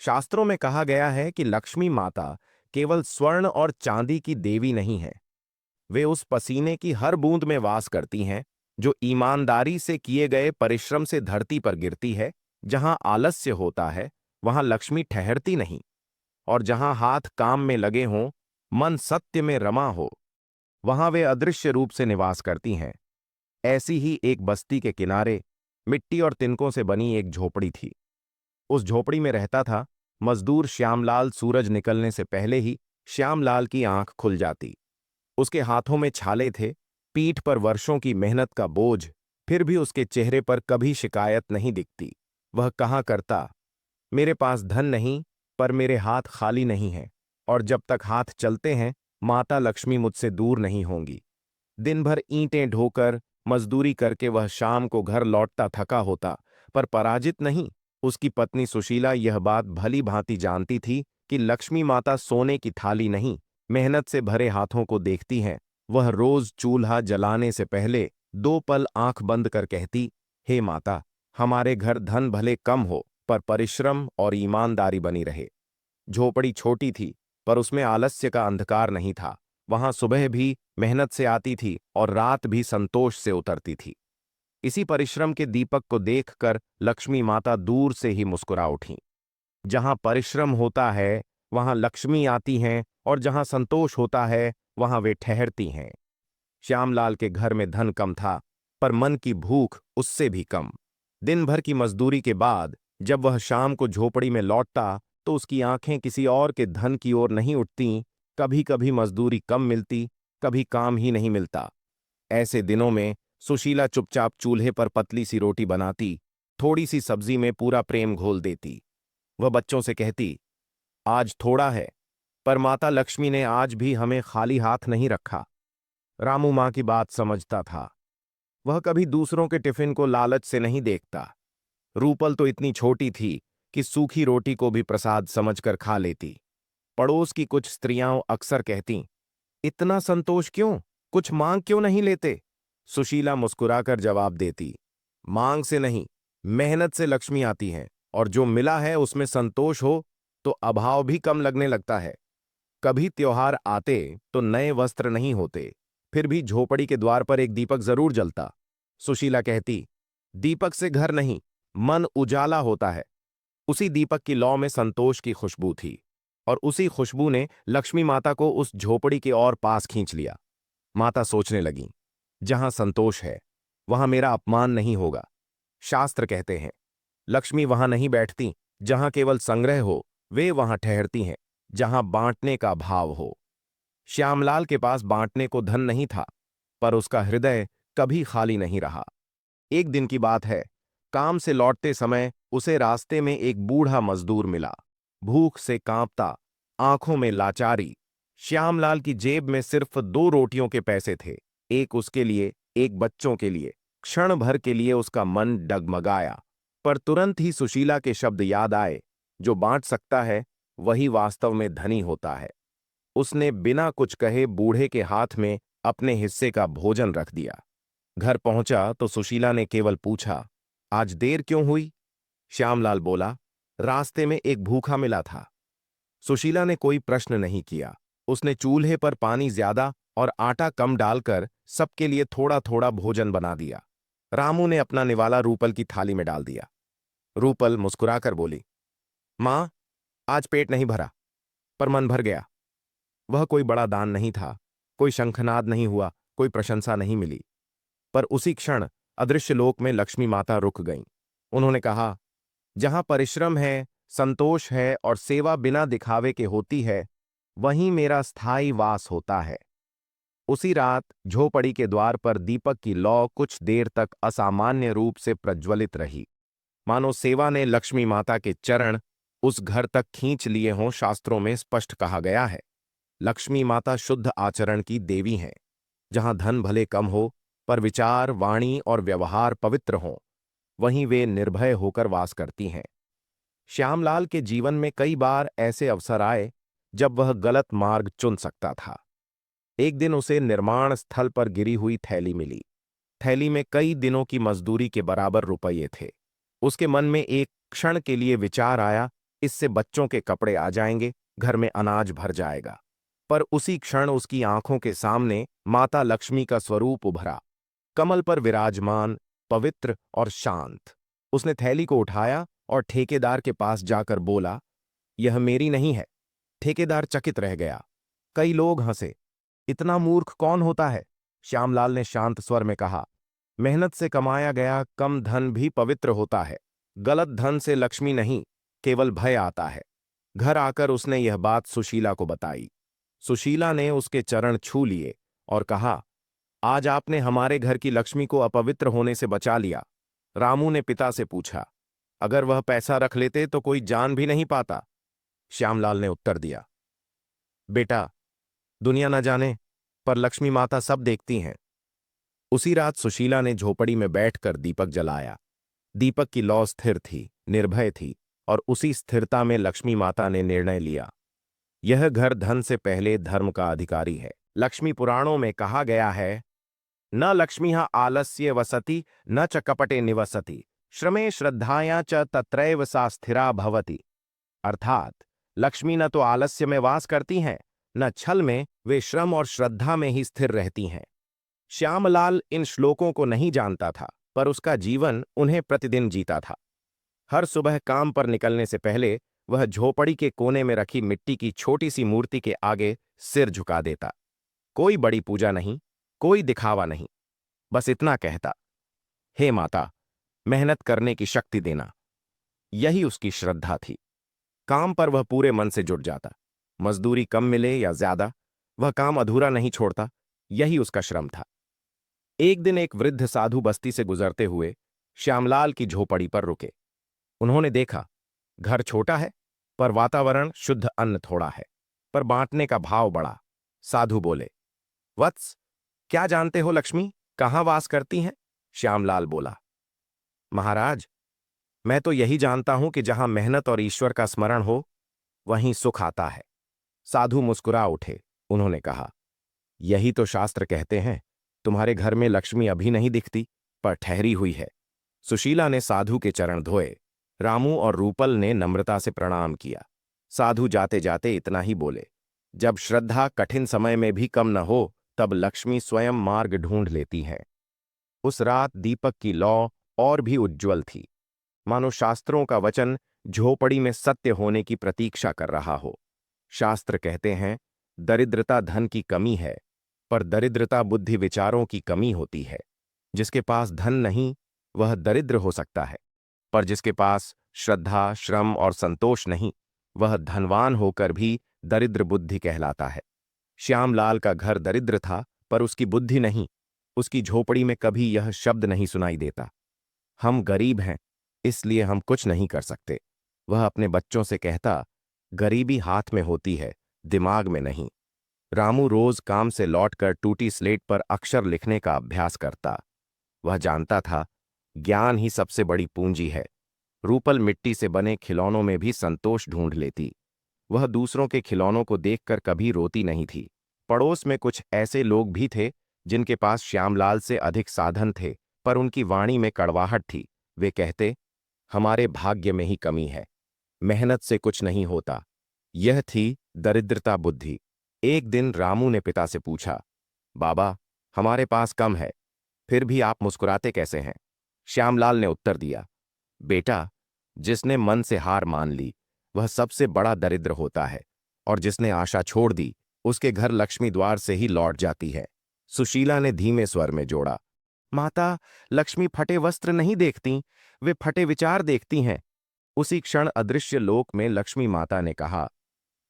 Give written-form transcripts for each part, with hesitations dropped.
शास्त्रों में कहा गया है कि लक्ष्मी माता केवल स्वर्ण और चांदी की देवी नहीं है। वे उस पसीने की हर बूंद में वास करती हैं जो ईमानदारी से किए गए परिश्रम से धरती पर गिरती है। जहां आलस्य होता है वहां लक्ष्मी ठहरती नहीं, और जहां हाथ काम में लगे हों, मन सत्य में रमा हो, वहां वे अदृश्य रूप से निवास करती हैं। ऐसी ही एक बस्ती के किनारे मिट्टी और तिनकों से बनी एक झोपड़ी थी। उस झोपड़ी में रहता था मजदूर श्यामलाल। सूरज निकलने से पहले ही श्यामलाल की आंख खुल जाती। उसके हाथों में छाले थे, पीठ पर वर्षों की मेहनत का बोझ, फिर भी उसके चेहरे पर कभी शिकायत नहीं दिखती। वह कहा करता, मेरे पास धन नहीं, पर मेरे हाथ खाली नहीं हैं, और जब तक हाथ चलते हैं माता लक्ष्मी मुझसे दूर नहीं होंगी। दिन भर ईंटें ढोकर मजदूरी करके वह शाम को घर लौटता थका होता, पर पराजित नहीं। उसकी पत्नी सुशीला यह बात भली भांति जानती थी कि लक्ष्मी माता सोने की थाली नहीं, मेहनत से भरे हाथों को देखती हैं। वह रोज चूल्हा जलाने से पहले 2 पल आंख बंद कर कहती, हे माता, हमारे घर धन भले कम हो, पर परिश्रम और ईमानदारी बनी रहे। झोपड़ी छोटी थी, पर उसमें आलस्य का अंधकार नहीं था। वहां सुबह भी मेहनत से आती थी और रात भी संतोष से उतरती थी। इसी परिश्रम के दीपक को देखकर लक्ष्मी माता दूर से ही मुस्कुरा उठी। जहां परिश्रम होता है वहां लक्ष्मी आती हैं, और जहां संतोष होता है वहां वे ठहरती हैं। श्यामलाल के घर में धन कम था, पर मन की भूख उससे भी कम। दिन भर की मजदूरी के बाद जब वह शाम को झोपड़ी में लौटता तो उसकी आंखें किसी और के धन की ओर नहीं उठतीं। कभी कभी मजदूरी कम मिलती, कभी काम ही नहीं मिलता। ऐसे दिनों में सुशीला चुपचाप चूल्हे पर पतली सी रोटी बनाती, थोड़ी सी सब्जी में पूरा प्रेम घोल देती। वह बच्चों से कहती, आज थोड़ा है, पर माता लक्ष्मी ने आज भी हमें खाली हाथ नहीं रखा। रामू माँ की बात समझता था। वह कभी दूसरों के टिफिन को लालच से नहीं देखता। रूपल तो इतनी छोटी थी कि सूखी रोटी को भी प्रसाद समझकर खा लेती। पड़ोस की कुछ स्त्रियां अक्सर कहतीं, इतना संतोष क्यों, कुछ मांग क्यों नहीं लेते? सुशीला मुस्कुराकर जवाब देती, मांग से नहीं, मेहनत से लक्ष्मी आती है, और जो मिला है उसमें संतोष हो तो अभाव भी कम लगने लगता है। कभी त्योहार आते तो नए वस्त्र नहीं होते, फिर भी झोपड़ी के द्वार पर एक दीपक जरूर जलता। सुशीला कहती, दीपक से घर नहीं, मन उजाला होता है। उसी दीपक की लौ में संतोष की खुशबू थी, और उसी खुशबू ने लक्ष्मी माता को उस झोपड़ी के और पास खींच लिया। माता सोचने लगी, जहां संतोष है वहां मेरा अपमान नहीं होगा। शास्त्र कहते हैं, लक्ष्मी वहां नहीं बैठती जहां केवल संग्रह हो, वे वहां ठहरती हैं जहां बांटने का भाव हो। श्यामलाल के पास बांटने को धन नहीं था, पर उसका हृदय कभी खाली नहीं रहा। एक दिन की बात है, काम से लौटते समय उसे रास्ते में एक बूढ़ा मजदूर मिला। भूख से कांपता, आंखों में लाचारी। श्यामलाल की जेब में सिर्फ 2 रोटियों के पैसे थे, एक उसके लिए, एक बच्चों के लिए। क्षण भर के लिए उसका मन डगमगाया, पर तुरंत ही सुशीला के शब्द याद आए, जो बांट सकता है वही वास्तव में धनी होता है। उसने बिना कुछ कहे बूढ़े के हाथ में अपने हिस्से का भोजन रख दिया। घर पहुंचा तो सुशीला ने केवल पूछा, आज देर क्यों हुई? श्यामलाल बोला, रास्ते में एक भूखा मिला था। सुशीला ने कोई प्रश्न नहीं किया। उसने चूल्हे पर पानी ज्यादा और आटा कम डालकर सबके लिए थोड़ा थोड़ा भोजन बना दिया। रामू ने अपना निवाला रूपल की थाली में डाल दिया। रूपल मुस्कुराकर बोली, मां, आज पेट नहीं भरा, पर मन भर गया। वह कोई बड़ा दान नहीं था, कोई शंखनाद नहीं हुआ, कोई प्रशंसा नहीं मिली, पर उसी क्षण अदृश्य लोक में लक्ष्मी माता रुक गईं। उन्होंने कहा, जहां परिश्रम है, संतोष है और सेवा बिना दिखावे के होती है, वहीं मेरा स्थायी वास होता है। उसी रात झोपड़ी के द्वार पर दीपक की लौ कुछ देर तक असामान्य रूप से प्रज्वलित रही, मानो सेवा ने लक्ष्मी माता के चरण उस घर तक खींच लिए हों। शास्त्रों में स्पष्ट कहा गया है, लक्ष्मी माता शुद्ध आचरण की देवी हैं। जहां धन भले कम हो, पर विचार, वाणी और व्यवहार पवित्र हों, वहीं वे निर्भय होकर वास करती हैं। श्यामलाल के जीवन में कई बार ऐसे अवसर आए जब वह गलत मार्ग चुन सकता था। एक दिन उसे निर्माण स्थल पर गिरी हुई थैली मिली। थैली में कई दिनों की मजदूरी के बराबर रुपये थे। उसके मन में एक क्षण के लिए विचार आया, इससे बच्चों के कपड़े आ जाएंगे, घर में अनाज भर जाएगा। पर उसी क्षण उसकी आंखों के सामने माता लक्ष्मी का स्वरूप उभरा, कमल पर विराजमान, पवित्र और शांत। उसने थैली को उठाया और ठेकेदार के पास जाकर बोला, यह मेरी नहीं है। ठेकेदार चकित रह गया। कई लोग हंसे। इतना मूर्ख कौन होता है? श्यामलाल ने शांत स्वर में कहा, मेहनत से कमाया गया कम धन भी पवित्र होता है। गलत धन से लक्ष्मी नहीं, केवल भय आता है। घर आकर उसने यह बात सुशीला को बताई। सुशीला ने उसके चरण छू लिए और कहा, आज आपने हमारे घर की लक्ष्मी को अपवित्र होने से बचा लिया। रामू ने पिता से पूछा, अगर वह पैसा रख लेते तो कोई जान भी नहीं पाता। श्यामलाल ने उत्तर दिया, बेटा, दुनिया न जाने, पर लक्ष्मी माता सब देखती हैं। उसी रात सुशीला ने झोपड़ी में बैठकर दीपक जलाया। दीपक की लौ स्थिर थी, निर्भय थी, और उसी स्थिरता में लक्ष्मी माता ने निर्णय लिया, यह घर धन से पहले धर्म का अधिकारी है। लक्ष्मी पुराणों में कहा गया है, न लक्ष्मीः आलस्य वसति न च कपटे निवसति श्रमे श्रद्धाया च तत्रैव सा स्थिरा भवति। अर्थात लक्ष्मी न तो आलस्य में वास करती हैं, न छल में, वे श्रम और श्रद्धा में ही स्थिर रहती हैं। श्यामलाल इन श्लोकों को नहीं जानता था, पर उसका जीवन उन्हें प्रतिदिन जीता था। हर सुबह काम पर निकलने से पहले वह झोपड़ी के कोने में रखी मिट्टी की छोटी सी मूर्ति के आगे सिर झुका देता। कोई बड़ी पूजा नहीं, कोई दिखावा नहीं, बस इतना कहता, हे माता, मेहनत करने की शक्ति देना। यही उसकी श्रद्धा थी। काम पर वह पूरे मन से जुट जाता। मजदूरी कम मिले या ज्यादा, वह काम अधूरा नहीं छोड़ता। यही उसका श्रम था। एक दिन एक वृद्ध साधु बस्ती से गुजरते हुए श्यामलाल की झोपड़ी पर रुके। उन्होंने देखा, घर छोटा है, पर वातावरण शुद्ध, अन्न थोड़ा है, पर बांटने का भाव बड़ा। साधु बोले, वत्स, क्या जानते हो लक्ष्मी कहाँ वास करती हैं? श्यामलाल बोला, महाराज, मैं तो यही जानता हूं कि जहां मेहनत और ईश्वर का स्मरण हो, वहीं सुख आता है। साधु मुस्कुरा उठे। उन्होंने कहा, यही तो शास्त्र कहते हैं, तुम्हारे घर में लक्ष्मी अभी नहीं दिखती, पर ठहरी हुई है। सुशीला ने साधु के चरण धोए। रामू और रूपल ने नम्रता से प्रणाम किया। साधु जाते जाते इतना ही बोले, जब श्रद्धा कठिन समय में भी कम न हो, तब लक्ष्मी स्वयं मार्ग ढूंढ लेती है। उस रात दीपक की लौ और भी उज्ज्वल थी, मानो शास्त्रों का वचन झोपड़ी में सत्य होने की प्रतीक्षा कर रहा हो। शास्त्र कहते हैं, दरिद्रता धन की कमी है, पर दरिद्रता बुद्धि विचारों की कमी होती है। जिसके पास धन नहीं, वह दरिद्र हो सकता है, पर जिसके पास श्रद्धा, श्रम और संतोष नहीं, वह धनवान होकर भी दरिद्र बुद्धि कहलाता है। श्यामलाल का घर दरिद्र था, पर उसकी बुद्धि नहीं। उसकी झोपड़ी में कभी यह शब्द नहीं सुनाई देता, हम गरीब हैं, इसलिए हम कुछ नहीं कर सकते। वह अपने बच्चों से कहता, गरीबी हाथ में होती है, दिमाग में नहीं। रामू रोज काम से लौटकर टूटी स्लेट पर अक्षर लिखने का अभ्यास करता। वह जानता था, ज्ञान ही सबसे बड़ी पूंजी है। रूपल मिट्टी से बने खिलौनों में भी संतोष ढूंढ लेती। वह दूसरों के खिलौनों को देखकर कभी रोती नहीं थी। पड़ोस में कुछ ऐसे लोग भी थे जिनके पास श्यामलाल से अधिक साधन थे, पर उनकी वाणी में कड़वाहट थी। वे कहते, हमारे भाग्य में ही कमी है, मेहनत से कुछ नहीं होता। यह थी दरिद्रता बुद्धि। एक दिन रामू ने पिता से पूछा, बाबा, हमारे पास कम है, फिर भी आप मुस्कुराते कैसे हैं? श्यामलाल ने उत्तर दिया, बेटा, जिसने मन से हार मान ली, वह सबसे बड़ा दरिद्र होता है, और जिसने आशा छोड़ दी, उसके घर लक्ष्मी द्वार से ही लौट जाती है। सुशीला ने धीमे स्वर में जोड़ा, माता, लक्ष्मी फटे वस्त्र नहीं देखती, वे फटे विचार देखती हैं। उसी क्षण अदृश्य लोक में लक्ष्मी माता ने कहा,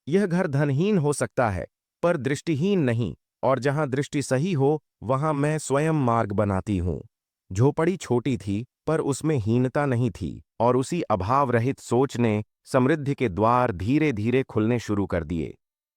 यह घर धनहीन हो सकता है, पर दृष्टिहीन नहीं, और जहां दृष्टि सही हो, वहां मैं स्वयं मार्ग बनाती हूं। झोपड़ी छोटी थी, पर उसमें हीनता नहीं थी, और उसी अभाव रहित सोच ने समृद्धि के द्वार धीरे धीरे खुलने शुरू कर दिए।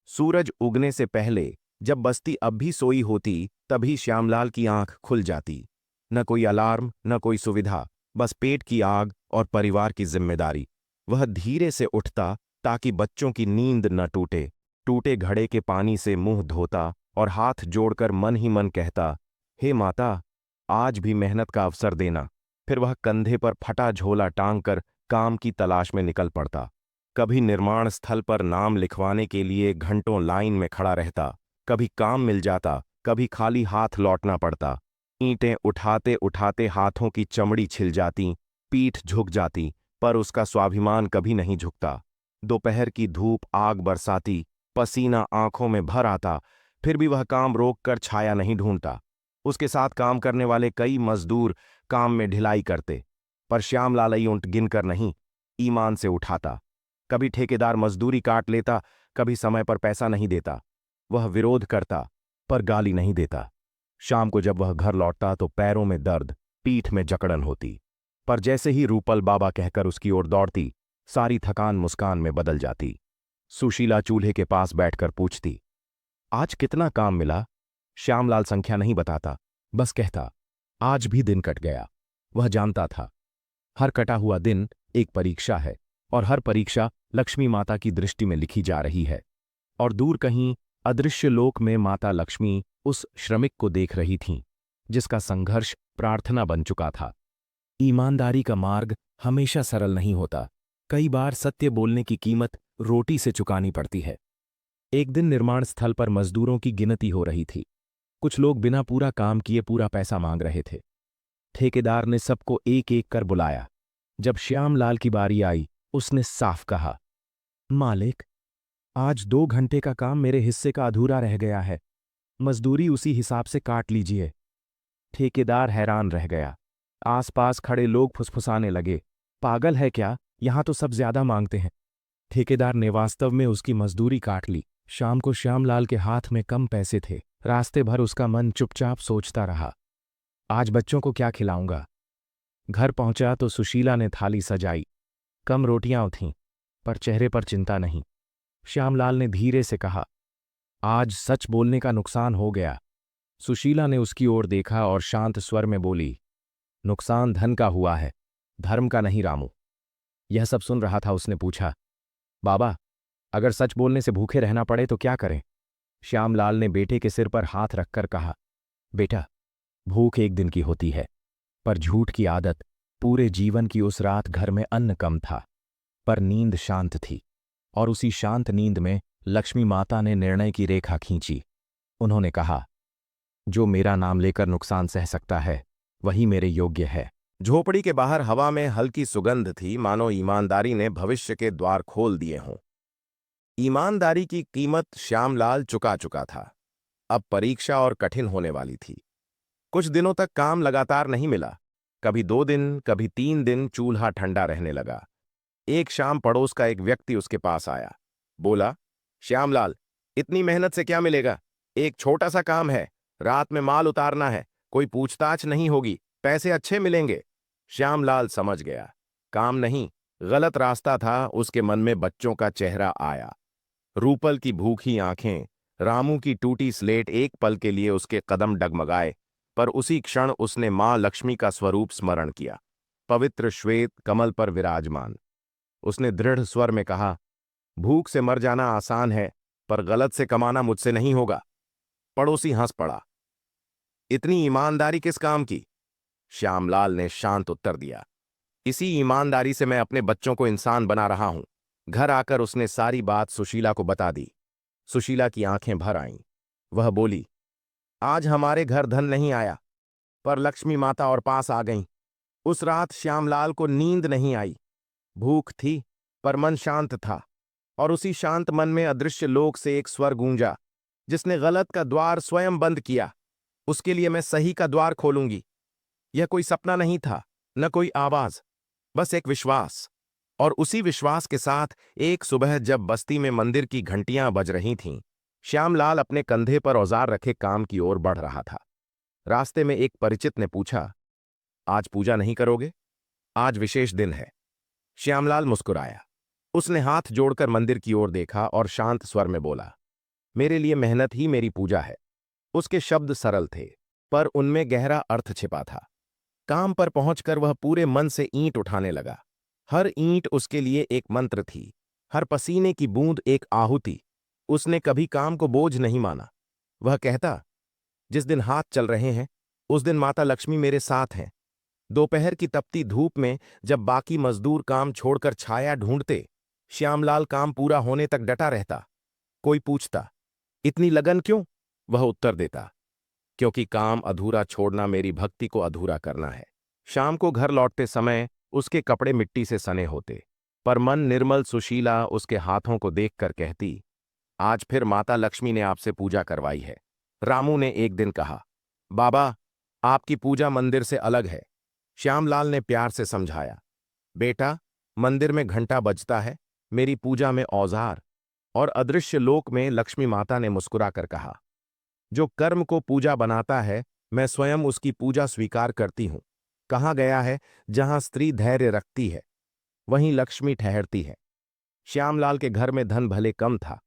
सूरज उगने से पहले, जब बस्ती अब भी सोई होती, तभी श्यामलाल की आंख खुल जाती। न कोई अलार्म, न कोई सुविधा, बस पेट की आग और परिवार की जिम्मेदारी। वह धीरे से उठता ताकि बच्चों की नींद न टूटे। टूटे घड़े के पानी से मुंह धोता और हाथ जोड़कर मन ही मन कहता, हे माता, आज भी मेहनत का अवसर देना। फिर वह कंधे पर फटा झोला टांग कर काम की तलाश में निकल पड़ता। कभी निर्माण स्थल पर नाम लिखवाने के लिए घंटों लाइन में खड़ा रहता, कभी काम मिल जाता, कभी खाली हाथ लौटना पड़ता। ईंटें उठाते उठाते हाथों की चमड़ी छिल जाती, पीठ झुक जाती, पर उसका स्वाभिमान कभी नहीं झुकता। दोपहर की धूप आग बरसाती, पसीना आंखों में भर आता, फिर भी वह काम रोककर छाया नहीं ढूंढता। उसके साथ काम करने वाले कई मजदूर काम में ढिलाई करते, पर श्यामलाल ऊंट गिनकर नहीं, ईमान से उठाता। कभी ठेकेदार मजदूरी काट लेता, कभी समय पर पैसा नहीं देता। वह विरोध करता, पर गाली नहीं देता। शाम को जब वह घर लौटता तो पैरों में दर्द, पीठ में जकड़न होती, पर जैसे ही रूपल बाबा कहकर उसकी ओर दौड़ती, सारी थकान मुस्कान में बदल जाती। सुशीला चूल्हे के पास बैठकर पूछती, आज कितना काम मिला? श्यामलाल संख्या नहीं बताता, बस कहता, आज भी दिन कट गया। वह जानता था, हर कटा हुआ दिन एक परीक्षा है, और हर परीक्षा लक्ष्मी माता की दृष्टि में लिखी जा रही है। और दूर कहीं अदृश्य लोक में माता लक्ष्मी उस श्रमिक को देख रही थीं, जिसका संघर्ष प्रार्थना बन चुका था। ईमानदारी का मार्ग हमेशा सरल नहीं होता। कई बार सत्य बोलने की कीमत रोटी से चुकानी पड़ती है। एक दिन निर्माण स्थल पर मजदूरों की गिनती हो रही थी। कुछ लोग बिना पूरा काम किए पूरा पैसा मांग रहे थे। ठेकेदार ने सबको एक एक कर बुलाया। जब श्यामलाल की बारी आई, उसने साफ कहा, मालिक, आज 2 घंटे का काम मेरे हिस्से का अधूरा रह गया है। मजदूरी उसी हिसाब से काट लीजिए। ठेकेदार हैरान रह गया। आसपास खड़े लोग फुसफुसाने लगे, पागल है क्या? यहां तो सब ज्यादा मांगते हैं। ठेकेदार ने वास्तव में उसकी मजदूरी काट ली। शाम को श्यामलाल के हाथ में कम पैसे थे। रास्ते भर उसका मन चुपचाप सोचता रहा, आज बच्चों को क्या खिलाऊंगा? घर पहुंचा तो सुशीला ने थाली सजाई। कम रोटियां थीं, पर चेहरे पर चिंता नहीं। श्यामलाल ने धीरे से कहा, आज सच बोलने का नुकसान हो गया। सुशीला ने उसकी ओर देखा और शांत स्वर में बोली, नुकसान धन का हुआ है, धर्म का नहीं रामू। यह सब सुन रहा था उसने पूछा, बाबा, अगर सच बोलने से भूखे रहना पड़े तो क्या करें? श्यामलाल ने बेटे के सिर पर हाथ रखकर कहा, बेटा, भूख एक दिन की होती है, पर झूठ की आदत पूरे जीवन की। उस रात घर में अन्न कम था, पर नींद शांत थी, और उसी शांत नींद में लक्ष्मी माता ने निर्णय की रेखा खींची। उन्होंने कहा, जो मेरा नाम लेकर नुकसान सह सकता है, वही मेरे योग्य है। झोपड़ी के बाहर हवा में हल्की सुगंध थी, मानो ईमानदारी ने भविष्य के द्वार खोल दिए हों। ईमानदारी की कीमत श्यामलाल चुका चुका था। अब परीक्षा और कठिन होने वाली थी। कुछ दिनों तक काम लगातार नहीं मिला। कभी 2 दिन, कभी 3 दिन चूल्हा ठंडा रहने लगा। एक शाम पड़ोस का एक व्यक्ति उसके पास आया। बोला, श्यामलाल, इतनी मेहनत से क्या मिलेगा? एक छोटा सा काम है, रात में माल उतारना है, कोई पूछताछ नहीं होगी, पैसे अच्छे मिलेंगे। श्यामलाल समझ गया, काम नहीं, गलत रास्ता था। उसके मन में बच्चों का चेहरा आया, रूपल की भूखी आंखें, रामू की टूटी स्लेट। एक पल के लिए उसके कदम डगमगाए, पर उसी क्षण उसने मां लक्ष्मी का स्वरूप स्मरण किया, पवित्र श्वेत कमल पर विराजमान। उसने दृढ़ स्वर में कहा, भूख से मर जाना आसान है, पर गलत से कमाना मुझसे नहीं होगा। पड़ोसी हंस पड़ा, इतनी ईमानदारी किस काम की? श्यामलाल ने शांत उत्तर दिया, इसी ईमानदारी से मैं अपने बच्चों को इंसान बना रहा हूं। घर आकर उसने सारी बात सुशीला को बता दी। सुशीला की आंखें भर आईं। वह बोली, आज हमारे घर धन नहीं आया, पर लक्ष्मी माता और पास आ गईं। उस रात श्यामलाल को नींद नहीं आई। भूख थी, पर मन शांत था, और उसी शांत मन में अदृश्य लोक से एक स्वर गूंजा, जिसने गलत का द्वार स्वयं बंद किया, उसके लिए मैं सही का द्वार खोलूंगी। यह कोई सपना नहीं था, न कोई आवाज, बस एक विश्वास। और उसी विश्वास के साथ एक सुबह जब बस्ती में मंदिर की घंटियां बज रही थीं, श्यामलाल अपने कंधे पर औजार रखे काम की ओर बढ़ रहा था। रास्ते में एक परिचित ने पूछा, आज पूजा नहीं करोगे? आज विशेष दिन है। श्यामलाल मुस्कुराया। उसने हाथ जोड़कर मंदिर की ओर देखा और शांत स्वर में बोला, मेरे लिए मेहनत ही मेरी पूजा है। उसके शब्द सरल थे, पर उनमें गहरा अर्थ छिपा था। काम पर पहुंचकर वह पूरे मन से ईंट उठाने लगा। हर ईंट उसके लिए एक मंत्र थी, हर पसीने की बूंद एक आहुति। उसने कभी काम को बोझ नहीं माना। वह कहता, जिस दिन हाथ चल रहे हैं, उस दिन माता लक्ष्मी मेरे साथ हैं। दोपहर की तपती धूप में जब बाकी मजदूर काम छोड़कर छाया ढूंढते, श्यामलाल काम पूरा होने तक डटा रहता। कोई पूछता, इतनी लगन क्यों? वह उत्तर देता, क्योंकि काम अधूरा छोड़ना मेरी भक्ति को अधूरा करना है। शाम को घर लौटते समय उसके कपड़े मिट्टी से सने होते, पर मन निर्मल। सुशीला उसके हाथों को देखकर कहती, आज फिर माता लक्ष्मी ने आपसे पूजा करवाई है। रामू ने एक दिन कहा, बाबा, आपकी पूजा मंदिर से अलग है। श्यामलाल ने प्यार से समझाया, बेटा, मंदिर में घंटा बजता है, मेरी पूजा में औजार। और अदृश्य लोक में लक्ष्मी माता ने मुस्कुराकर कहा, जो कर्म को पूजा बनाता है, मैं स्वयं उसकी पूजा स्वीकार करती हूं। कहा गया है, जहां स्त्री धैर्य रखती है वहीं लक्ष्मी ठहरती है। श्यामलाल के घर में धन भले कम था,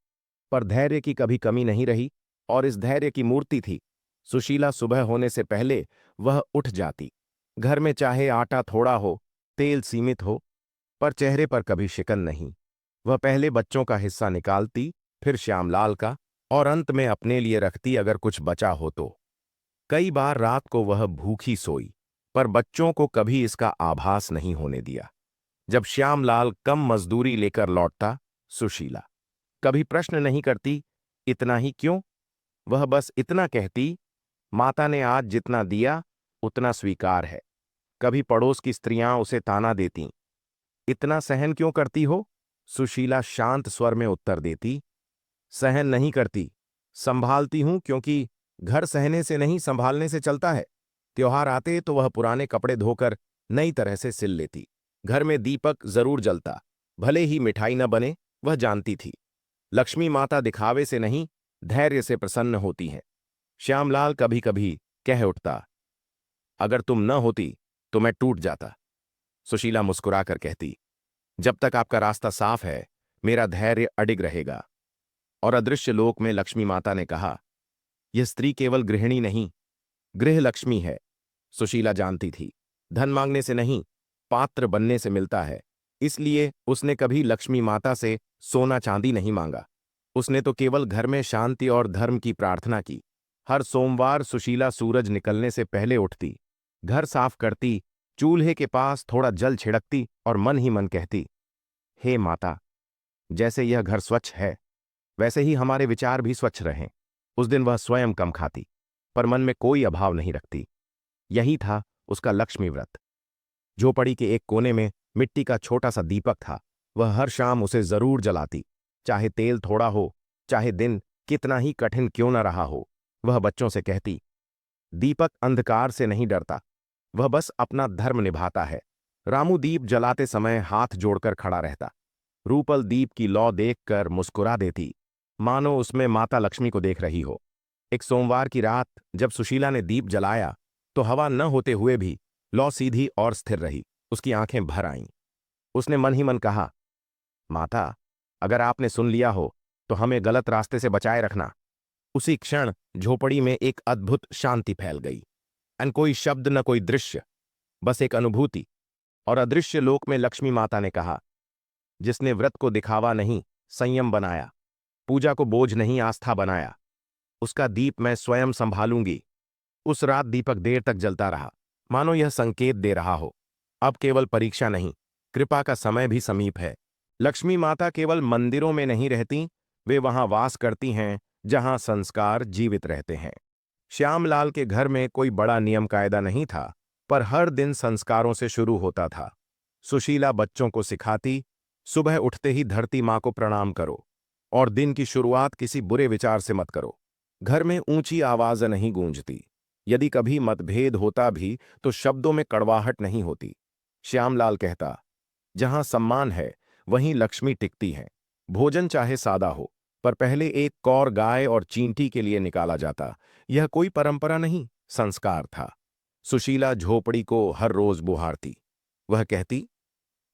पर धैर्य की कभी कमी नहीं रही, और इस धैर्य की मूर्ति थी। सुशीला सुबह होने से पहले वह उठ जाती। घर में चाहे आटा थोड़ा हो, तेल सीमित हो, पर चेहरे पर कभी शिकन नहीं। वह पहले बच्चों का हिस्सा निकालती, फिर श्यामलाल का, और अंत में अपने लिए रखती अगर कुछ बचा हो तो। कई बार रात को वह भूखी सोई, पर बच्चों को कभी इसका आभास नहीं होने दिया। जब श्यामलाल कम मजदूरी लेकर लौटता, सुशीला कभी प्रश्न नहीं करती, इतना ही क्यों? वह बस इतना कहती, माता ने आज जितना दिया उतना स्वीकार है। कभी पड़ोस की स्त्रियां उसे ताना देतीं, इतना सहन क्यों करती हो? सुशीला शांत स्वर में उत्तर देती, सहन नहीं करती, संभालती हूं, क्योंकि घर सहने से नहीं संभालने से चलता है। त्योहार आते तो वह पुराने कपड़े धोकर नई तरह से सिल लेती। घर में दीपक जरूर जलता, भले ही मिठाई न बने, वह जानती थी लक्ष्मी माता दिखावे से नहीं, धैर्य से प्रसन्न होती हैं। श्यामलाल कभी कभी कह उठता, अगर तुम न होती तो मैं टूट जाता। सुशीला मुस्कुराकर कहती, जब तक आपका रास्ता साफ है, मेरा धैर्य अडिग रहेगा। और अदृश्य लोक में लक्ष्मी माता ने कहा, यह स्त्री केवल गृहिणी नहीं, गृह लक्ष्मी है। सुशीला जानती थी, धन मांगने से नहीं, पात्र बनने से मिलता है। इसलिए उसने कभी लक्ष्मी माता से सोना चांदी नहीं मांगा। उसने तो केवल घर में शांति और धर्म की प्रार्थना की। हर सोमवार सुशीला सूरज निकलने से पहले उठती, घर साफ करती, चूल्हे के पास थोड़ा जल छिड़कती और मन ही मन कहती, हे माता, जैसे यह घर स्वच्छ है, वैसे ही हमारे विचार भी स्वच्छ रहें। उस दिन वह स्वयं कम खाती, पर मन में कोई अभाव नहीं रखती। यही था उसका लक्ष्मी व्रत। झोपड़ी के एक कोने में मिट्टी का छोटा सा दीपक था। वह हर शाम उसे जरूर जलाती, चाहे तेल थोड़ा हो, चाहे दिन कितना ही कठिन क्यों न रहा हो। वह बच्चों से कहती, दीपक अंधकार से नहीं डरता, वह बस अपना धर्म निभाता है। रामू दीप जलाते समय हाथ जोड़कर खड़ा रहता। रूपल दीप की लौ देखकर मुस्कुरा देती, मानो उसमें माता लक्ष्मी को देख रही हो। एक सोमवार की रात जब सुशीला ने दीप जलाया, तो हवा न होते हुए भी लौ सीधी और स्थिर रही। उसकी आंखें भर आईं। उसने मन ही मन कहा, माता, अगर आपने सुन लिया हो तो हमें गलत रास्ते से बचाए रखना। उसी क्षण झोपड़ी में एक अद्भुत शांति फैल गई। न कोई शब्द, न कोई दृश्य, बस एक अनुभूति। और अदृश्य लोक में लक्ष्मी माता ने कहा, जिसने व्रत को दिखावा नहीं, संयम बनाया, पूजा को बोझ नहीं, आस्था बनाया, उसका दीप मैं स्वयं संभालूंगी। उस रात दीपक देर तक जलता रहा, मानो यह संकेत दे रहा हो, अब केवल परीक्षा नहीं, कृपा का समय भी समीप है। लक्ष्मी माता केवल मंदिरों में नहीं रहती, वे वहां वास करती हैं जहां संस्कार जीवित रहते हैं। श्यामलाल के घर में कोई बड़ा नियम कायदा नहीं था, पर हर दिन संस्कारों से शुरू होता था। सुशीला बच्चों को सिखाती, सुबह उठते ही धरती माँ को प्रणाम करो, और दिन की शुरुआत किसी बुरे विचार से मत करो। घर में ऊंची आवाज नहीं गूंजती। यदि कभी मतभेद होता भी तो शब्दों में कड़वाहट नहीं होती। श्यामलाल कहता, जहां सम्मान है वहीं लक्ष्मी टिकती है। भोजन चाहे सादा हो, पर पहले एक कौर गाय और चींटी के लिए निकाला जाता। यह कोई परंपरा नहीं, संस्कार था। सुशीला झोपड़ी को हर रोज बुहारती। वह कहती,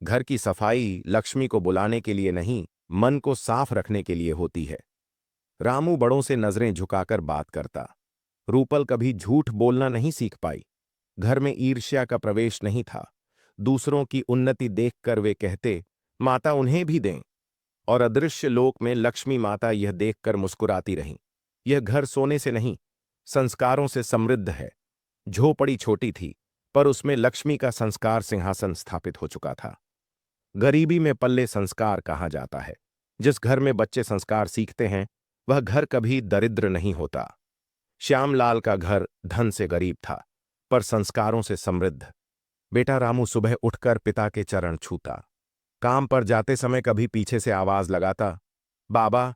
घर की सफाई लक्ष्मी को बुलाने के लिए नहीं, मन को साफ रखने के लिए होती है। रामू बड़ों से नजरें झुकाकर बात करता। रूपल कभी झूठ बोलना नहीं सीख पाई। घर में ईर्ष्या का प्रवेश नहीं था। दूसरों की उन्नति देखकर वे कहते, माता उन्हें भी दें। और अदृश्य लोक में लक्ष्मी माता यह देखकर मुस्कुराती रहीं, यह घर सोने से नहीं, संस्कारों से समृद्ध है। झोपड़ी छोटी थी, पर उसमें लक्ष्मी का संस्कार सिंहासन स्थापित हो चुका था। गरीबी में पल्ले संस्कार कहा जाता है। जिस घर में बच्चे संस्कार सीखते हैं वह घर कभी दरिद्र नहीं होता। श्यामलाल का घर धन से गरीब था, पर संस्कारों से समृद्ध। बेटा रामू सुबह उठकर पिता के चरण छूता। काम पर जाते समय कभी पीछे से आवाज लगाता, बाबा,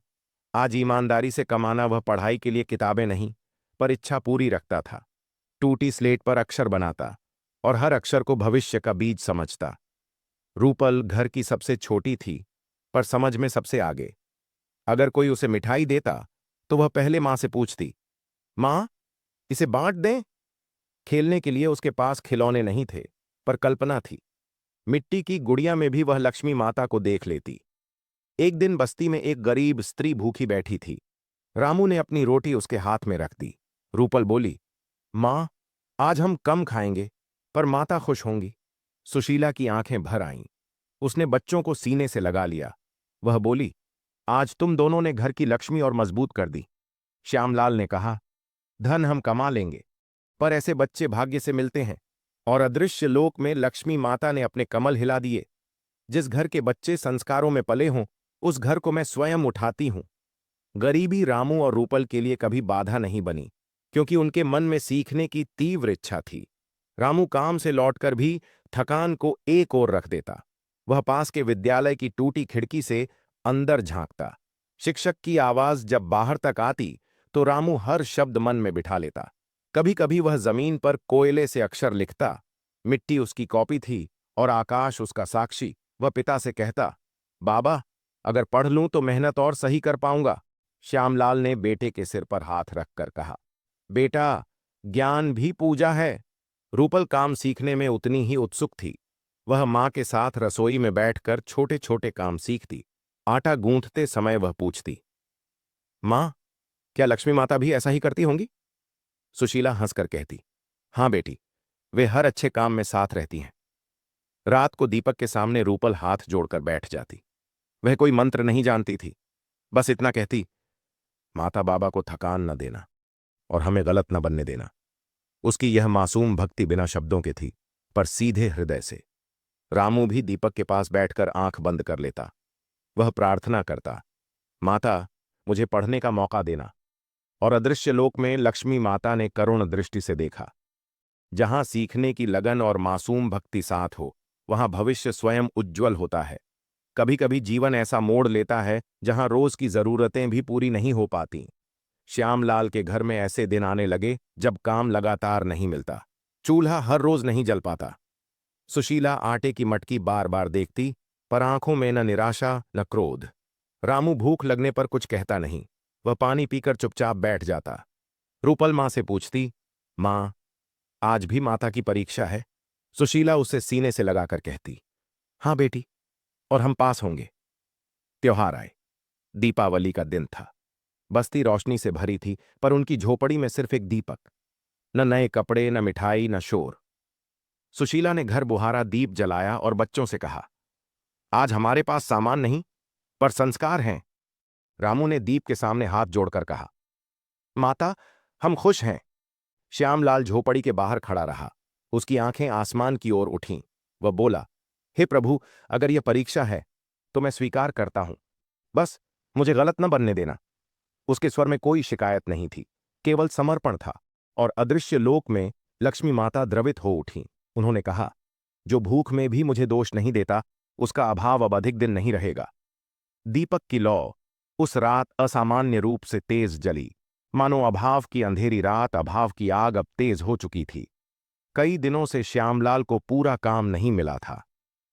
आज ईमानदारी से कमाना। वह पढ़ाई के लिए किताबें नहीं, पर इच्छा पूरी रखता था। टूटी स्लेट पर अक्षर बनाता और हर अक्षर को भविष्य का बीज समझता। रूपल घर की सबसे छोटी थी, पर समझ में सबसे आगे। अगर कोई उसे मिठाई देता तो वह पहले मां से पूछती, मां, इसे बांट दें? खेलने के लिए उसके पास खिलौने नहीं थे, पर कल्पना थी। मिट्टी की गुड़िया में भी वह लक्ष्मी माता को देख लेती। एक दिन बस्ती में एक गरीब स्त्री भूखी बैठी थी। रामू ने अपनी रोटी उसके हाथ में रख दी। रूपल बोली, मां, आज हम कम खाएंगे, पर माता खुश होंगी। सुशीला की आंखें भर आईं। उसने बच्चों को सीने से लगा लिया। वह बोली, आज तुम दोनों ने घर की लक्ष्मी और मजबूत कर दी। श्यामलाल ने कहा, धन हम कमा लेंगे, पर ऐसे बच्चे भाग्य से मिलते हैं। और अदृश्य लोक में लक्ष्मी माता ने अपने कमल हिला दिए। जिस घर के बच्चे संस्कारों में पले हों, उस घर को मैं स्वयं उठाती हूं। गरीबी रामू और रूपल के लिए कभी बाधा नहीं बनी, क्योंकि उनके मन में सीखने की तीव्र इच्छा थी। रामू काम से लौटकर भी थकान को एक ओर रख देता। वह पास के विद्यालय की टूटी खिड़की से अंदर झांकता। शिक्षक की आवाज जब बाहर तक आती तो रामू हर शब्द मन में बिठा लेता। कभी कभी वह जमीन पर कोयले से अक्षर लिखता। मिट्टी उसकी कॉपी थी और आकाश उसका साक्षी। वह पिता से कहता, बाबा, अगर पढ़ लूं तो मेहनत और सही कर पाऊंगा। श्यामलाल ने बेटे के सिर पर हाथ रखकर कहा, बेटा, ज्ञान भी पूजा है। रूपल काम सीखने में उतनी ही उत्सुक थी। वह मां के साथ रसोई में बैठकर छोटे छोटे काम सीखती। आटा गूंथते समय वह पूछती, मां, क्या लक्ष्मी माता भी ऐसा ही करती होंगी? सुशीला हंसकर कहती, हां बेटी, वे हर अच्छे काम में साथ रहती हैं। रात को दीपक के सामने रूपल हाथ जोड़कर बैठ जाती। वह कोई मंत्र नहीं जानती थी, बस इतना कहती, माता बाबा को थकान न देना और हमें गलत न बनने देना। उसकी यह मासूम भक्ति बिना शब्दों के थी, पर सीधे हृदय से। रामू भी दीपक के पास बैठकर आंख बंद कर लेता। वह प्रार्थना करता, माता, मुझे पढ़ने का मौका देना। और अदृश्य लोक में लक्ष्मी माता ने करुण दृष्टि से देखा। जहां सीखने की लगन और मासूम भक्ति साथ हो, वहां भविष्य स्वयं उज्ज्वल होता है। कभी कभी जीवन ऐसा मोड़ लेता है जहां रोज की जरूरतें भी पूरी नहीं हो पाती। श्यामलाल के घर में ऐसे दिन आने लगे जब काम लगातार नहीं मिलता। चूल्हा हर रोज नहीं जल पाता। सुशीला आटे की मटकी बार बार देखती, पर आंखों में न निराशा न क्रोध। रामू भूख लगने पर कुछ कहता नहीं, वह पानी पीकर चुपचाप बैठ जाता। रूपल मां से पूछती, मां, आज भी माता की परीक्षा है? सुशीला उसे सीने से लगाकर कहती, हां बेटी, और हम पास होंगे। त्योहार आए। दीपावली का दिन था। बस्ती रोशनी से भरी थी, पर उनकी झोपड़ी में सिर्फ एक दीपक। न नए कपड़े, न मिठाई, न शोर। सुशीला ने घर बुहारा दीप जलाया और बच्चों से कहा, आज हमारे पास सामान नहीं, पर संस्कार हैं। रामू ने दीप के सामने हाथ जोड़कर कहा, माता, हम खुश हैं। श्यामलाल झोपड़ी के बाहर खड़ा रहा। उसकी आंखें आसमान की ओर उठीं। वह बोला, हे प्रभु, अगर यह परीक्षा है तो मैं स्वीकार करता हूं। बस मुझे गलत न बनने देना। उसके स्वर में कोई शिकायत नहीं थी, केवल समर्पण था। और अदृश्य लोक में लक्ष्मी माता द्रवित हो उठीं। उन्होंने कहा, जो भूख में भी मुझे दोष नहीं देता, उसका अभाव अब अधिक दिन नहीं रहेगा। दीपक की लौ उस रात असामान्य रूप से तेज जली, मानो अभाव की अंधेरी रात, अभाव की आग अब तेज हो चुकी थी। कई दिनों से श्यामलाल को पूरा काम नहीं मिला था।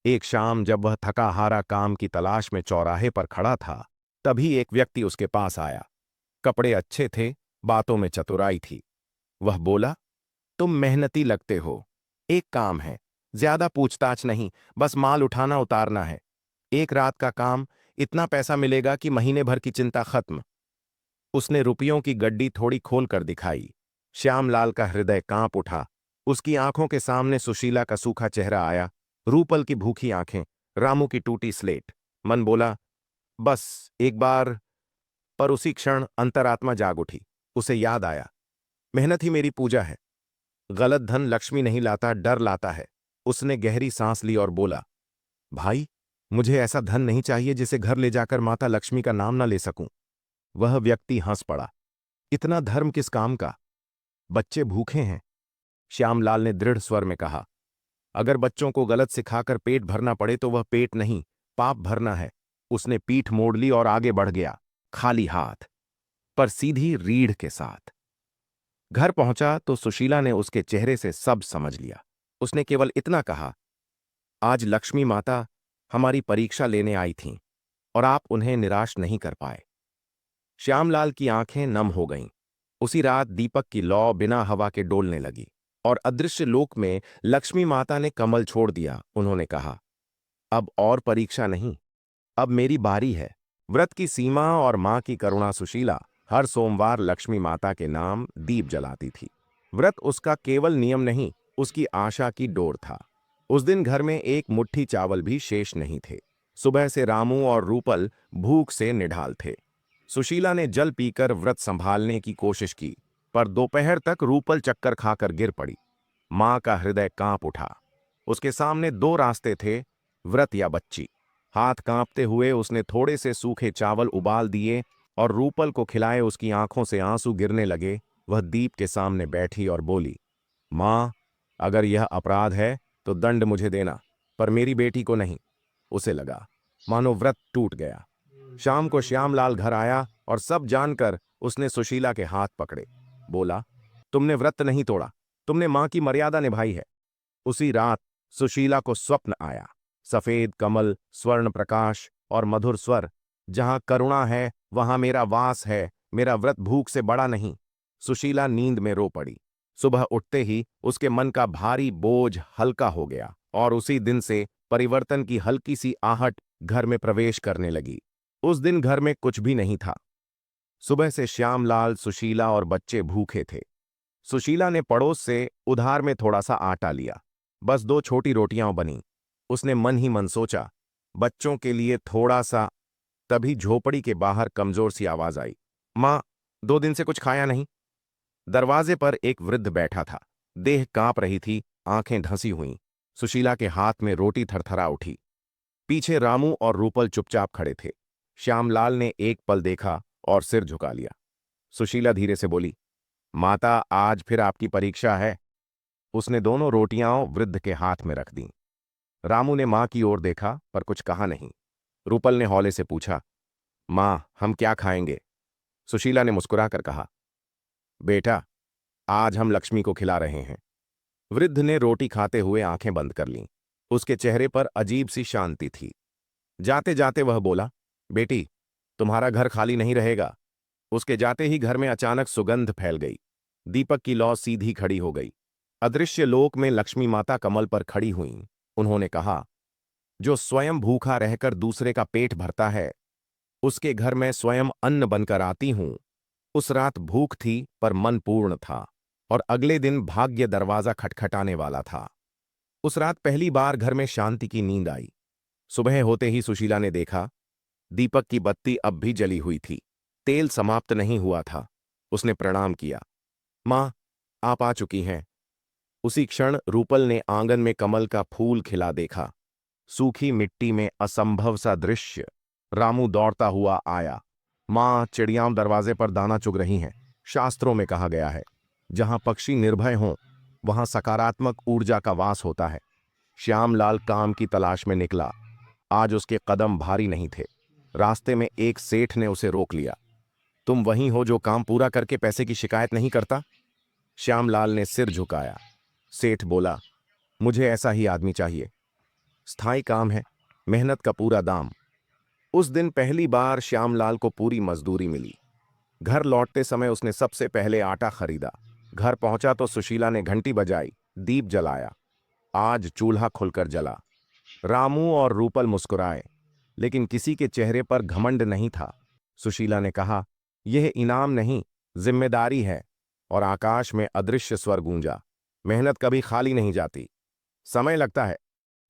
एक शाम जब वह थका हारा काम की तलाश में चौराहे पर खड़ा था, तभी एक व्यक्ति उसके पास आया। कपड़े अच्छे थे, बातों में चतुराई थी। वह बोला, तुम मेहनती लगते हो। एक काम है, ज्यादा पूछताछ नहीं, बस माल उठाना उतारना है। एक रात का काम, इतना पैसा मिलेगा कि महीने भर की चिंता खत्म। उसने रुपयों की गड्डी थोड़ी खोल कर दिखाई। श्यामलाल का हृदय कांप उठा। उसकी आंखों के सामने सुशीला का सूखा चेहरा आया, रूपल की भूखी आंखें, रामू की टूटी स्लेट। मन बोला, बस एक बार। पर उसी क्षण अंतरात्मा जाग उठी। उसे याद आया, मेहनत ही मेरी पूजा है। गलत धन लक्ष्मी नहीं लाता, डर लाता है। उसने गहरी सांस ली और बोला, भाई, मुझे ऐसा धन नहीं चाहिए जिसे घर ले जाकर माता लक्ष्मी का नाम न ले सकूं। वह व्यक्ति हंस पड़ा। इतना धर्म किस काम का? बच्चे भूखे हैं। श्यामलाल ने दृढ़ स्वर में कहा। अगर बच्चों को गलत सिखाकर पेट भरना पड़े तो वह पेट नहीं, पाप भरना है। उसने पीठ मोड़ ली और आगे बढ़ गया, खाली हाथ, पर सीधी रीढ़ के साथ। घर पहुंचा तो सुशीला ने उसके चेहरे से सब समझ लिया। उसने केवल इतना कहा, आज लक्ष्मी माता हमारी परीक्षा लेने आई थीं और आप उन्हें निराश नहीं कर पाए। श्यामलाल की आंखें नम हो गईं। उसी रात दीपक की लौ बिना हवा के डोलने लगी और अदृश्य लोक में लक्ष्मी माता ने कमल छोड़ दिया। उन्होंने कहा, अब और परीक्षा नहीं, अब मेरी बारी है। व्रत की सीमा और मां की करुणा। सुशीला हर सोमवार लक्ष्मी माता के नाम दीप जलाती थी। व्रत उसका केवल नियम नहीं, उसकी आशा की डोर था। उस दिन घर में एक मुट्ठी चावल भी शेष नहीं थे। सुबह से रामू और रूपल भूख से निढाल थे। सुशीला ने जल पीकर व्रत संभालने की कोशिश की, पर दोपहर तक रूपल चक्कर खाकर गिर पड़ी। मां का हृदय कांप उठा। उसके सामने दो रास्ते थे, व्रत या बच्ची। हाथ कांपते हुए उसने थोड़े से सूखे चावल उबाल दिए और रूपल को खिलाए। उसकी आंखों से आंसू गिरने लगे। वह दीप के सामने बैठी और बोली, मां, अगर यह अपराध है तो दंड मुझे देना, पर मेरी बेटी को नहीं। उसे लगा मानो व्रत टूट गया। शाम को श्यामलाल घर आया और सब जानकर उसने सुशीला के हाथ पकड़े। बोला, तुमने व्रत नहीं तोड़ा, तुमने मां की मर्यादा निभाई है। उसी रात सुशीला को स्वप्न आया। सफेद कमल, स्वर्ण प्रकाश और मधुर स्वर। जहां करुणा है वहां मेरा वास है, मेरा व्रत भूख से बड़ा नहीं। सुशीला नींद में रो पड़ी। सुबह उठते ही उसके मन का भारी बोझ हल्का हो गया और उसी दिन से परिवर्तन की हल्की सी आहट घर में प्रवेश करने लगी। उस दिन घर में कुछ भी नहीं था। सुबह से श्यामलाल, सुशीला और बच्चे भूखे थे। सुशीला ने पड़ोस से उधार में थोड़ा सा आटा लिया। बस 2 छोटी रोटियां बनी। उसने मन ही मन सोचा, बच्चों के लिए थोड़ा सा। तभी झोपड़ी के बाहर कमजोर सी आवाज आई, मां, 2 दिन से कुछ खाया नहीं। दरवाजे पर एक वृद्ध बैठा था। देह कांप रही थी, आंखें धंसी हुईं। सुशीला के हाथ में रोटी थरथरा उठी। पीछे रामू और रूपल चुपचाप खड़े थे। श्यामलाल ने एक पल देखा और सिर झुका लिया। सुशीला धीरे से बोली, माता, आज फिर आपकी परीक्षा है। उसने दोनों रोटियां वृद्ध के हाथ में रख दीं। रामू ने मां की ओर देखा पर कुछ कहा नहीं। रूपल ने हौले से पूछा, मां, हम क्या खाएंगे? सुशीला ने मुस्कुराकर कहा, बेटा, आज हम लक्ष्मी को खिला रहे हैं। वृद्ध ने रोटी खाते हुए आंखें बंद कर लीं। उसके चेहरे पर अजीब सी शांति थी। जाते जाते वह बोला, बेटी, तुम्हारा घर खाली नहीं रहेगा। उसके जाते ही घर में अचानक सुगंध फैल गई। दीपक की लौ सीधी खड़ी हो गई। अदृश्य लोक में लक्ष्मी माता कमल पर खड़ी हुईं। उन्होंने कहा, जो स्वयं भूखा रहकर दूसरे का पेट भरता है, उसके घर में स्वयं अन्न बनकर आती हूं। उस रात भूख थी पर मन पूर्ण था और अगले दिन भाग्य दरवाजा खटखटाने वाला था। उस रात पहली बार घर में शांति की नींद आई। सुबह होते ही सुशीला ने देखा, दीपक की बत्ती अब भी जली हुई थी। तेल समाप्त नहीं हुआ था। उसने प्रणाम किया। मां, आप आ चुकी हैं। उसी क्षण रूपल ने आंगन में कमल का फूल खिला देखा। सूखी मिट्टी में असंभव सा दृश्य। रामू दौड़ता हुआ आया। मां, चिड़ियां दरवाजे पर दाना चुग रही हैं। शास्त्रों में कहा गया है, जहां पक्षी निर्भय हों वहां सकारात्मक ऊर्जा का वास होता है। श्यामलाल काम की तलाश में निकला। आज उसके कदम भारी नहीं थे। रास्ते में एक सेठ ने उसे रोक लिया। तुम वही हो जो काम पूरा करके पैसे की शिकायत नहीं करता? श्यामलाल ने सिर झुकाया। सेठ बोला, मुझे ऐसा ही आदमी चाहिए। स्थायी काम है, मेहनत का पूरा दाम। उस दिन पहली बार श्यामलाल को पूरी मजदूरी मिली। घर लौटते समय उसने सबसे पहले आटा खरीदा। घर पहुंचा तो सुशीला ने घंटी बजाई, दीप जलाया। आज चूल्हा खुलकर जला। रामू और रूपल मुस्कुराए, लेकिन किसी के चेहरे पर घमंड नहीं था। सुशीला ने कहा, यह इनाम नहीं, जिम्मेदारी है। और आकाश में अदृश्य स्वर गूंजा, मेहनत कभी खाली नहीं जाती। समय लगता है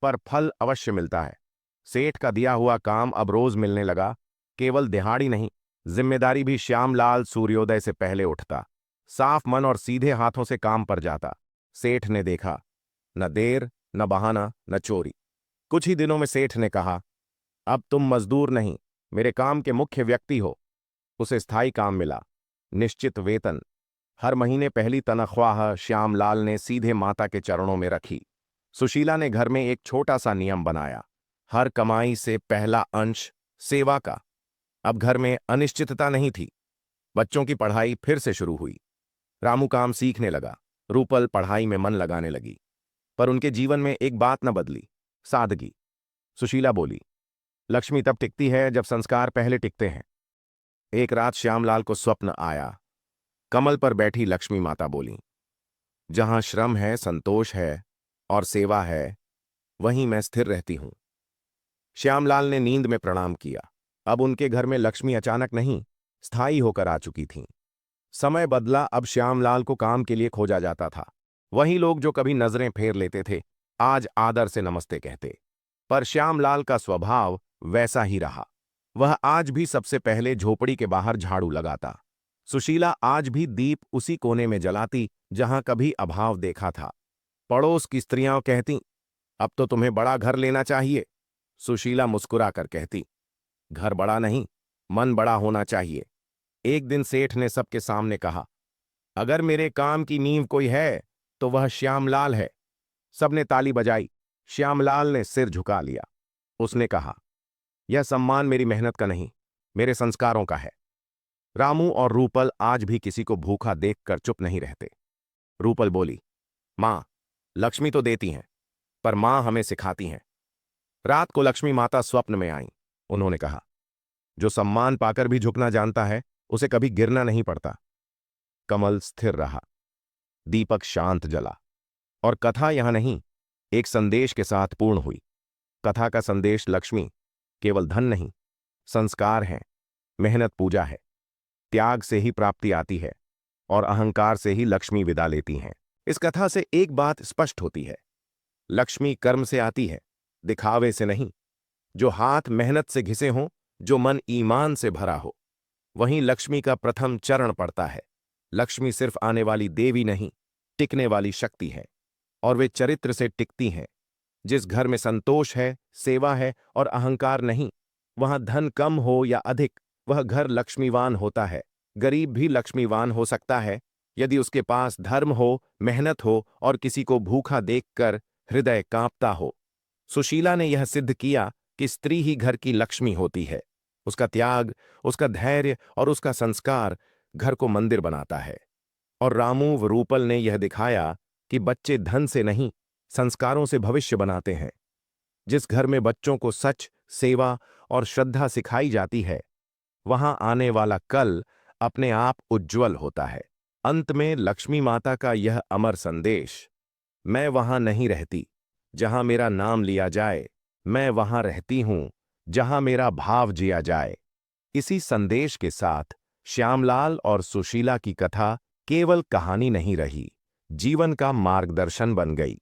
पर फल अवश्य मिलता है। सेठ का दिया हुआ काम अब रोज मिलने लगा। केवल दिहाड़ी नहीं, जिम्मेदारी भी। श्यामलाल सूर्योदय से पहले उठता, साफ मन और सीधे हाथों से काम पर जाता। सेठ ने देखा, न देर, न बहाना, न चोरी। कुछ ही दिनों में सेठ ने कहा, अब तुम मजदूर नहीं, मेरे काम के मुख्य व्यक्ति हो। उसे स्थायी काम मिला, निश्चित वेतन। हर महीने पहली तनख्वाह श्यामलाल ने सीधे माता के चरणों में रखी। सुशीला ने घर में एक छोटा सा नियम बनाया, हर कमाई से पहला अंश सेवा का। अब घर में अनिश्चितता नहीं थी। बच्चों की पढ़ाई फिर से शुरू हुई। रामू काम सीखने लगा, रूपल पढ़ाई में मन लगाने लगी। पर उनके जीवन में एक बात न बदली, सादगी। सुशीला बोली, लक्ष्मी तब टिकती है जब संस्कार पहले टिकते हैं। एक रात श्यामलाल को स्वप्न आया। कमल पर बैठी लक्ष्मी माता बोली, जहां श्रम है, संतोष है और सेवा है, वहीं मैं स्थिर रहती हूं। श्यामलाल ने नींद में प्रणाम किया। अब उनके घर में लक्ष्मी अचानक नहीं, स्थायी होकर आ चुकी थीं। समय बदला, अब श्यामलाल को काम के लिए खोजा जाता था। वही लोग जो कभी नजरें फेर लेते थे, आज आदर से नमस्ते कहते। पर श्यामलाल का स्वभाव वैसा ही रहा। वह आज भी सबसे पहले झोपड़ी के बाहर झाड़ू लगाता। सुशीला आज भी दीप उसी कोने में जलाती जहां कभी अभाव देखा था। पड़ोस की स्त्रियां कहती, अब तो तुम्हें बड़ा घर लेना चाहिए। सुशीला मुस्कुरा कर कहती, घर बड़ा नहीं, मन बड़ा होना चाहिए। एक दिन सेठ ने सबके सामने कहा, अगर मेरे काम की नींव कोई है तो वह श्यामलाल है। सबने ताली बजाई। श्यामलाल ने सिर झुका लिया। उसने कहा, यह सम्मान मेरी मेहनत का नहीं, मेरे संस्कारों का है। रामू और रूपल आज भी किसी को भूखा देखकर चुप नहीं रहते। रूपल बोली, मां, लक्ष्मी तो देती हैं, पर मां हमें सिखाती हैं। रात को लक्ष्मी माता स्वप्न में आईं। उन्होंने कहा, जो सम्मान पाकर भी झुकना जानता है, उसे कभी गिरना नहीं पड़ता। कमल स्थिर रहा, दीपक शांत जला, और कथा यहां नहीं, एक संदेश के साथ पूर्ण हुई। कथा का संदेश, लक्ष्मी केवल धन नहीं, संस्कार है, मेहनत पूजा है। त्याग से ही प्राप्ति आती है और अहंकार से ही लक्ष्मी विदा लेती हैं। इस कथा से एक बात स्पष्ट होती है, लक्ष्मी कर्म से आती है, दिखावे से नहीं। जो हाथ मेहनत से घिसे हों, जो मन ईमान से भरा हो, वहीं लक्ष्मी का प्रथम चरण पड़ता है। लक्ष्मी सिर्फ आने वाली देवी नहीं, टिकने वाली शक्ति है, और वे चरित्र से टिकती हैं। जिस घर में संतोष है, सेवा है और अहंकार नहीं, वहां धन कम हो या अधिक, वह घर लक्ष्मीवान होता है। गरीब भी लक्ष्मीवान हो सकता है यदि उसके पास धर्म हो, मेहनत हो और किसी को भूखा देखकर हृदय कांपता हो। सुशीला ने यह सिद्ध किया कि स्त्री ही घर की लक्ष्मी होती है। उसका त्याग, उसका धैर्य और उसका संस्कार घर को मंदिर बनाता है। और रामू व रूपल ने यह दिखाया कि बच्चे धन से नहीं, संस्कारों से भविष्य बनाते हैं। जिस घर में बच्चों को सच, सेवा और श्रद्धा सिखाई जाती है, वहां आने वाला कल अपने आप उज्ज्वल होता है। अंत में लक्ष्मी माता का यह अमर संदेश, मैं वहां नहीं रहती जहां मेरा नाम लिया जाए, मैं वहां रहती हूं जहां मेरा भाव जिया जाए। इसी संदेश के साथ श्यामलाल और सुशीला की कथा केवल कहानी नहीं रही, जीवन का मार्गदर्शन बन गई।